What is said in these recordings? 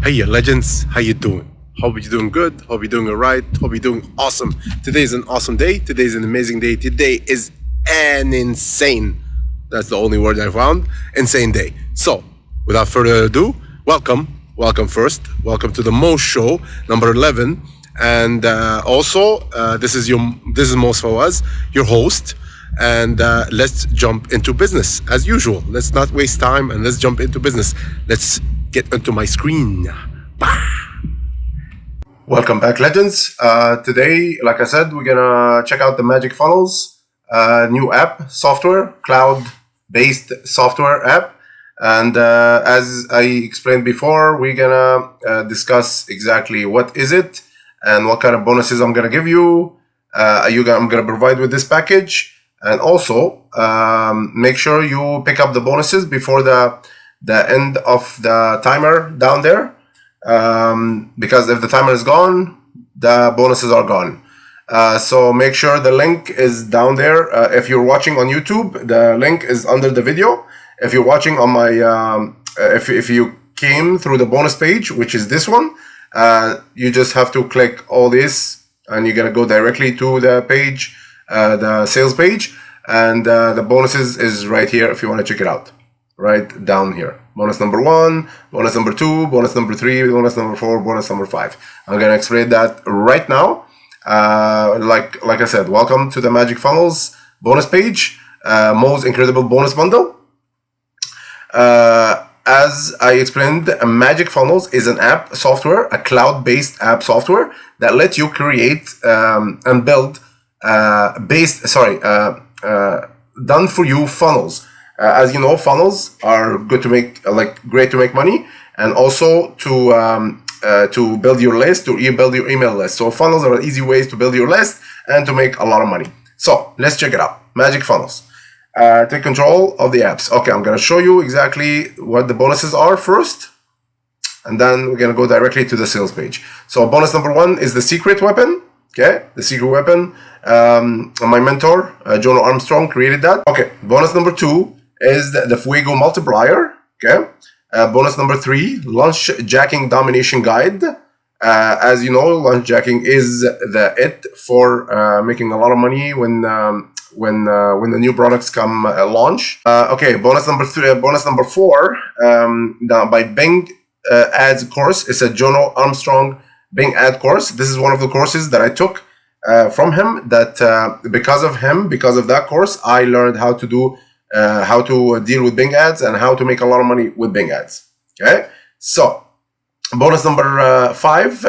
Hey legends, how you doing? Hope you're doing good, hope you're doing alright, hope you're doing awesome. Today is an awesome day, today is an amazing day, today is an insane, that's the only word I found, insane day. So, without further ado, welcome welcome to the Moez Show, number 11. And this is Moez Fawaz, your host. And let's jump into business as usual. Let's not waste time and let's jump into business. Let's get into my screen. Bah! Welcome back, legends. Today, like I said, we're gonna check out the MAGICFUNNELS new app, software, cloud-based software app. And as I explained before, we're gonna discuss exactly what is it and what kind of bonuses I'm gonna give you. I'm gonna provide with this package. And also, make sure you pick up the bonuses before the end of the timer down there, because if the timer is gone, the bonuses are gone. So make sure the link is down there. If you're watching on YouTube, the link is under the video. If you're watching on my, if you came through the bonus page, which is this one, you just have to click all this, and you're gonna go directly to the page. The sales page, and the bonuses is right here if you want to check it out, right down here. Bonus number 1, bonus number 2, bonus number 3, bonus number 4, bonus number 5. I'm gonna explain that right now. Like I said, welcome to the MAGICFUNNELS bonus page, Moez Incredible Bonus Bundle. As I explained, MAGICFUNNELS is an app software, a cloud-based app software that lets you create and build done for you funnels. As you know, funnels are good to make, great to make money, and also to build your list, to build your email list. So funnels are easy ways to build your list and to make a lot of money. So let's check it out. MAGICFUNNELS. Take control of the apps. Okay, I'm gonna show you exactly what the bonuses are first, and then we're gonna go directly to the sales page. So bonus number 1 is the secret weapon. Okay, the secret weapon. My mentor, John Armstrong, created that. Okay, bonus number 2 is the Fuego multiplier. Okay, bonus number 3, lunch jacking domination guide. As you know, lunch jacking is the it for making a lot of money when the new products come launch. Okay, bonus number 4, by Bing Ads course. It's a John Armstrong Bing ad course. This is one of the courses that I took from him. That because of that course, I learned how to deal with Bing ads and how to make a lot of money with Bing ads. Okay, so bonus number 5,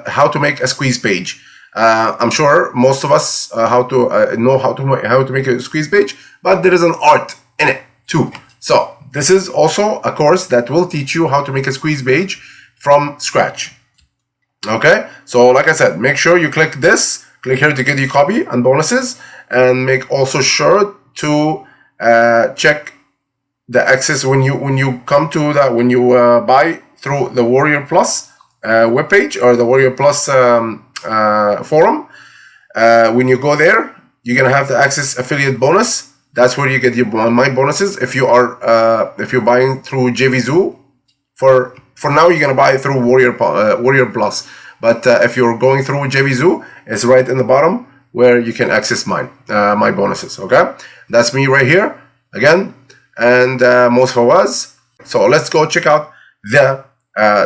how to make a squeeze page. I'm sure most of us know how to make a squeeze page, but there is an art in it too. So this is also a course that will teach you how to make a squeeze page from scratch. Okay, so like I said, make sure you click here to get your copy and bonuses, and make also sure to check the access when you come to that, when you buy through the Warrior Plus webpage or the Warrior Plus forum. When you go there, you're gonna have the access affiliate bonus. That's where you get your my bonuses. If you're buying through JVZoo, for now, you're gonna buy through Warrior Plus, but if you're going through JVZoo, it's right in the bottom where you can access my bonuses. Okay, that's me right here again, and Moez Fawaz. So let's go check out the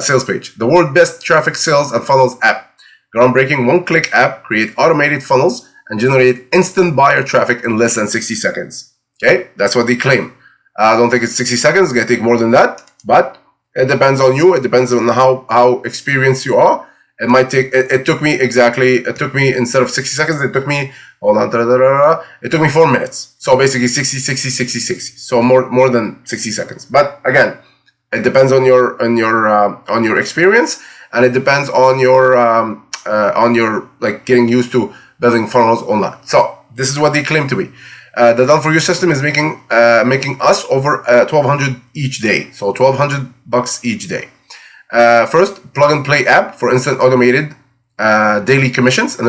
sales page. The world's best traffic sales and funnels app, groundbreaking one-click app. Create automated funnels and generate instant buyer traffic in less than 60 seconds. Okay, that's what they claim. I don't think it's 60 seconds. It's gonna take more than that, but it depends on you. It depends on how experienced you are. It might take. It took me instead of 60 seconds. It took me 4 minutes. So basically 60. So more than 60 seconds. But again, it depends on your experience, and it depends on your getting used to building funnels online. So this is what they claim to be. The done for you system is making us over $1,200 each day. So $1,200 each day. First, plug and play app for instant automated daily commissions and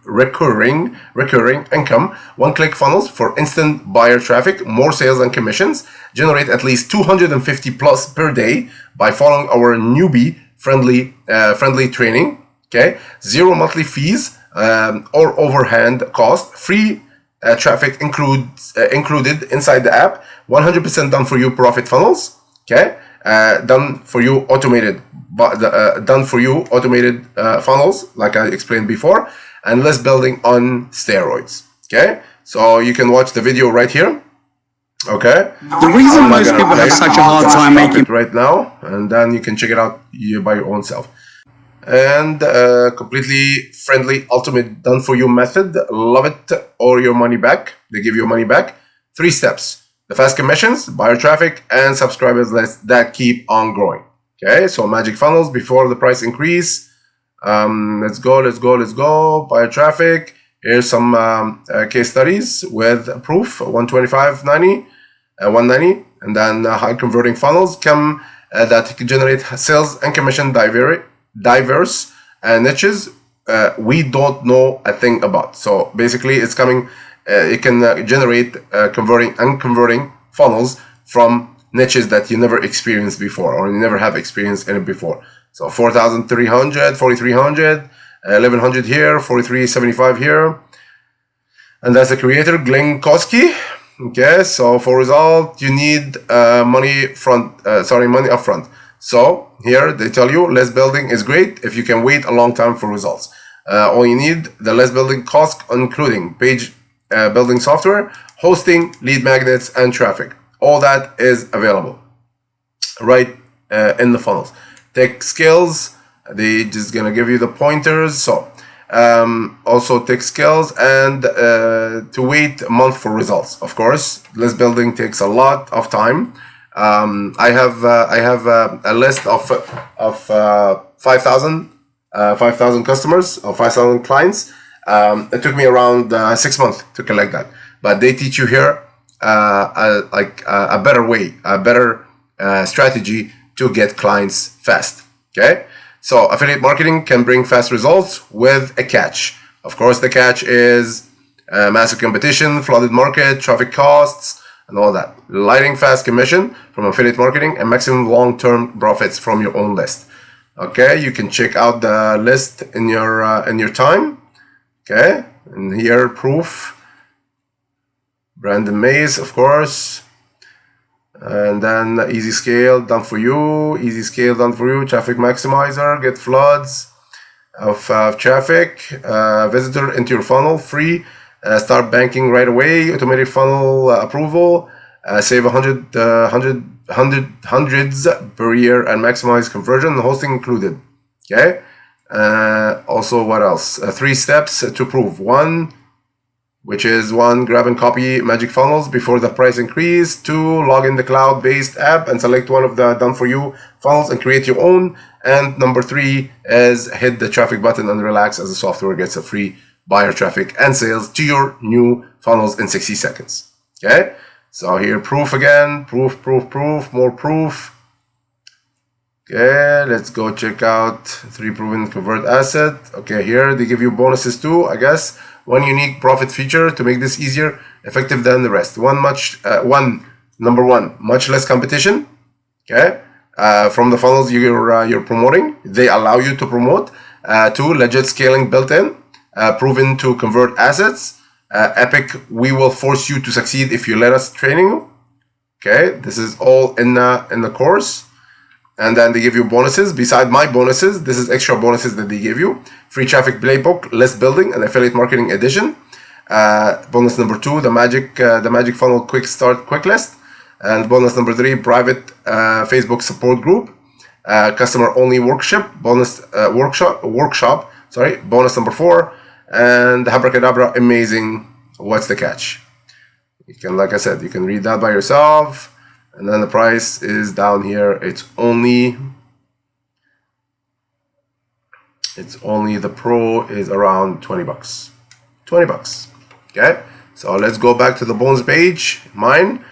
recurring income. One-click funnels for instant buyer traffic, more sales and commissions. generate at least 250 plus per day by following our newbie friendly training. Okay, zero monthly fees or overhand cost, free traffic included inside the app, 100% done for you profit funnels. Okay, done for you automated funnels, like I explained before, and list building on steroids. Okay, so you can watch the video right here. Okay, the reason most people have such a hard time making it right now, and then you can check it out by your own self. And completely friendly, ultimate done for you method. Love it, or your money back. They give you money back. 3 steps: the fast commissions, buyer traffic, and subscribers lists that keep on growing. Okay, so Magic Funnels before the price increase. Let's go. Buyer traffic. Here's some case studies with proof: 125.90, 190, and then high converting funnels that can generate sales and commission diverse niches we don't know a thing about. So basically, it's coming. It can generate converting funnels from niches that you never experienced before, or you never have experienced in it before. So 4,300, 4,300, 1,100 here, 4,375 here, and that's the creator Glenn Koski. Okay, so for result you need money upfront. So here they tell you list building is great if you can wait a long time for results. All you need, the list building cost, including page building software, hosting, lead magnets, and traffic. All that is available right in the funnels. Tech skills, they just gonna give you the pointers. So also tech skills, and to wait a month for results. Of course, list building takes a lot of time. I have a list of 5,000 customers, or 5,000 clients. It took me around 6 months to collect that, but they teach you here a better way, a better strategy to get clients fast. Okay, so affiliate marketing can bring fast results with a catch. Of course, the catch is massive competition, flooded market, traffic costs, and all that. Lighting fast commission from affiliate marketing and maximum long-term profits from your own list. Okay, you can check out the list in your time. Okay, and here proof. Brandon Mays, of course. And then easy scale done for you. Traffic maximizer, get floods of traffic. Visitor into your funnel, free. Start banking right away. Automatic funnel approval. Save hundreds per year and maximize conversion. Hosting included. Okay. Also, what else? 3 steps to prove. 1, which is 1, grab and copy MAGICFUNNELS before the price increase. 2, log in the cloud-based app and select one of the done for you funnels and create your own. And number 3 is hit the traffic button and relax, as the software gets a free buyer traffic and sales to your new funnels in 60 seconds. Okay, so here proof again, proof, more proof. Okay, let's go check out 3 proven convert asset. Okay, here they give you bonuses too, I guess. 1 unique profit feature to make this easier, effective than the rest. Number one, much less competition. Okay, from the funnels you're promoting, they allow you to promote. 2, legit scaling built in. Proven to convert assets. Epic, we will force you to succeed if you let us training you. Okay, this is all in the course. And then they give you bonuses. Beside my bonuses, this is extra bonuses that they give you. Free traffic playbook, list building, and affiliate marketing edition. Bonus number 2, the Magic Funnel quick start quick list. And bonus number 3, private Facebook support group. Customer only workshop. Bonus number 4, and abracadabra, amazing. What's the catch? You can, like I said, you can read that by yourself. And then the price is down here. It's only the pro is around 20 bucks. 20 bucks. Okay. So let's go back to the bonus page. Mine.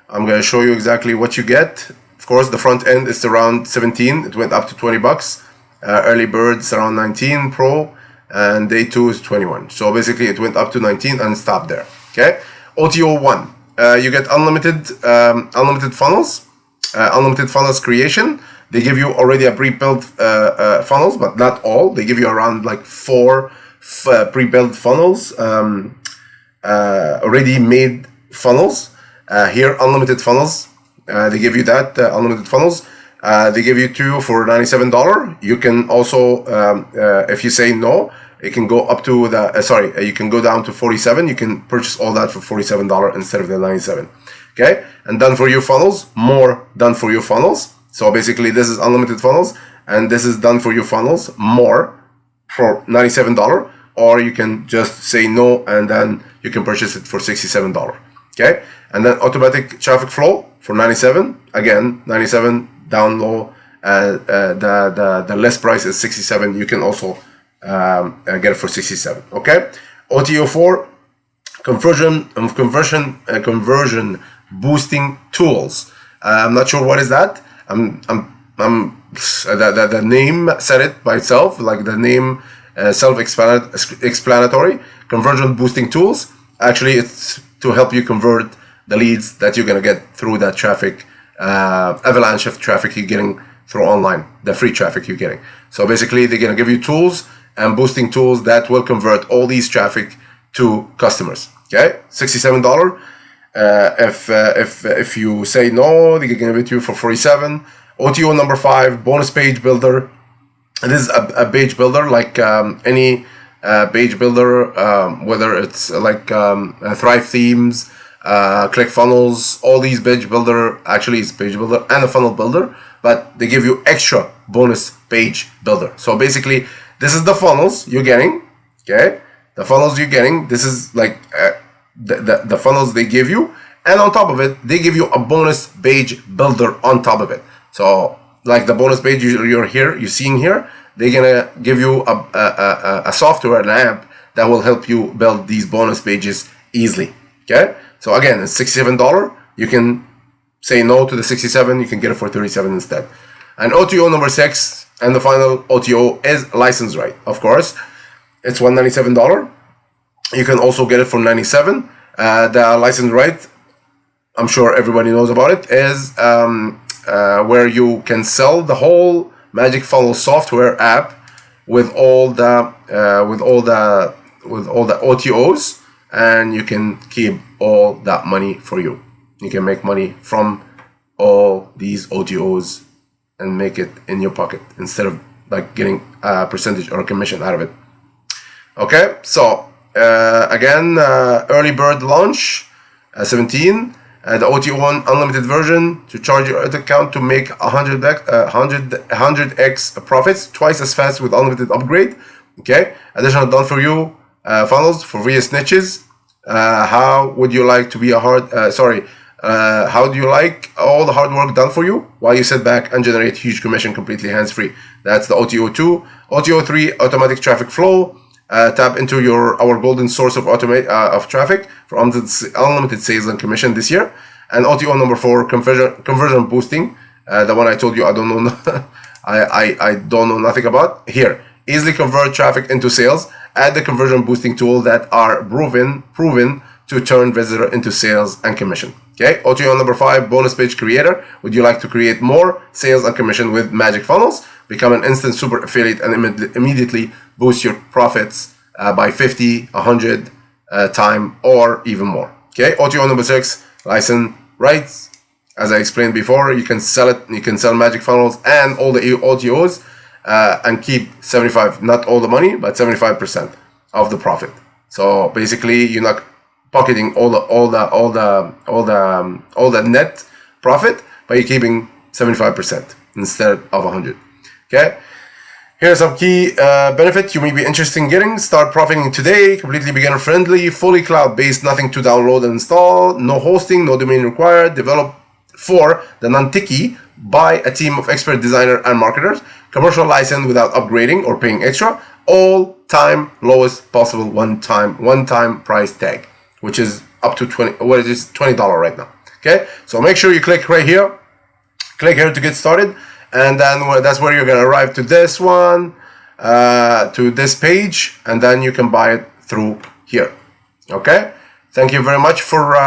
I'm going to show you exactly what you get. Of course, the front end is around 17. It went up to 20 bucks. Early birds around 19 pro, and day 2 is 21. So basically it went up to 19 and stopped there. Okay. OTO 1. you get unlimited funnels, unlimited funnels creation. They give you already a pre-built funnels, but not all. They give you around like 4 pre-built funnels, already made funnels. Here, unlimited funnels. They give you that unlimited funnels. They give you 2 for $97. You can also, if you say no, it can go up to the, you can go down to 47. You can purchase all that for $47 instead of the 97. Okay, and done for you funnels, more done for you funnels. So basically, this is unlimited funnels, and this is done for you funnels, more for $97. Or you can just say no, and then you can purchase it for $67. Okay, and then automatic traffic flow for 97. Again, 97 down low. The list price is 67. You can also get it for 67. Okay, OTO4 conversion boosting tools. I'm not sure what is that. The name said it by itself, like the name self-explanatory. Conversion boosting tools. Actually, it's to help you convert the leads that you're gonna get through that traffic, avalanche of traffic you're getting through online, the free traffic you're getting. So basically, they're gonna give you tools and boosting tools that will convert all these traffic to customers. Okay, $67. If you say no, they can give it to you for 47. OTO number 5, bonus page builder. This is a page builder, like any page builder, whether it's like Thrive Themes, ClickFunnels, all these page builder. Actually, it's page builder and a funnel builder, but they give you extra bonus page builder. So basically, this is the funnels you're getting. Okay, the funnels you're getting. This is like the funnels they give you, and on top of it, they give you a bonus page builder on top of it. So like the bonus page you're seeing here, they're gonna give you a software, an app that will help you build these bonus pages easily. Okay, so again, it's $67. You can say no to the 67. You can get it for 37 instead. And OTO number 6, and the final OTO is license right. Of course, it's $197. You can also get it for 97. The license right, I'm sure everybody knows about it, is where you can sell the whole MAGICFunnels software app with all the OTOs, and you can keep all that money for you. You can make money from all these OTOs and make it in your pocket instead of like getting a percentage or a commission out of it. Okay, so again, early bird launch 17. The OTO1 unlimited version to charge your account to make 100x profits, twice as fast with unlimited upgrade. Okay, additional done for you funnels for various niches. How would you like to be how do you like all the hard work done for you while you sit back and generate huge commission completely hands-free? That's the OTO2. OTO3 automatic traffic flow. Tap into our golden source of traffic for unlimited sales and commission this year. And OTO number 4, conversion boosting, the one I told you I don't know I don't know nothing about. Here, easily convert traffic into sales. Add the conversion boosting tool that are proven to turn visitor into sales and commission. Okay, OTO number 5, bonus page creator. Would you like to create more sales and commission with MAGICFunnels? Become an instant super affiliate and immediately boost your profits by 50, 100 time or even more. Okay, OTO number 6, license rights. As I explained before, you can sell it. You can sell MAGICFunnels and all the OTOs and keep 75, not all the money, but 75% of the profit. So basically, you're not pocketing all the net profit, but you're keeping 75% instead of 100. Okay, here are some key benefits you may be interested in getting. Start profiting today. Completely beginner friendly, fully cloud based, nothing to download and install, no hosting, no domain required. Developed for the non-techie by a team of expert designer and marketers. Commercial license without upgrading or paying extra. All time lowest possible one time price tag, which is up to $20 right now. Okay, so make sure you click right here. Click here to get started. And then that's where you're going to arrive to this one, to this page, and then you can buy it through here. Okay? Thank you very much for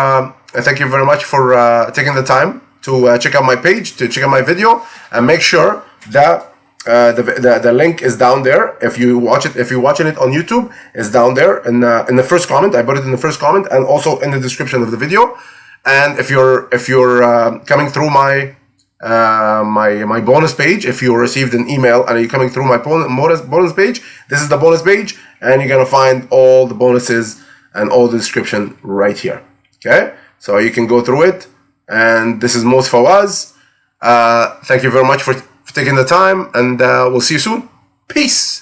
thank you very much for taking the time to check out my page, to check out my video, and make sure that the link is down there. If you're watching it on YouTube, it's down there in the first comment. I put it in the first comment, and also in the description of the video. And if you're coming through my my bonus page, if you received an email and you're coming through my bonus page, this is the bonus page, and you're gonna find all the bonuses and all the description right here. Okay, so you can go through it. And this is Moez Fawaz. Thank you very much for taking the time, and we'll see you soon. Peace.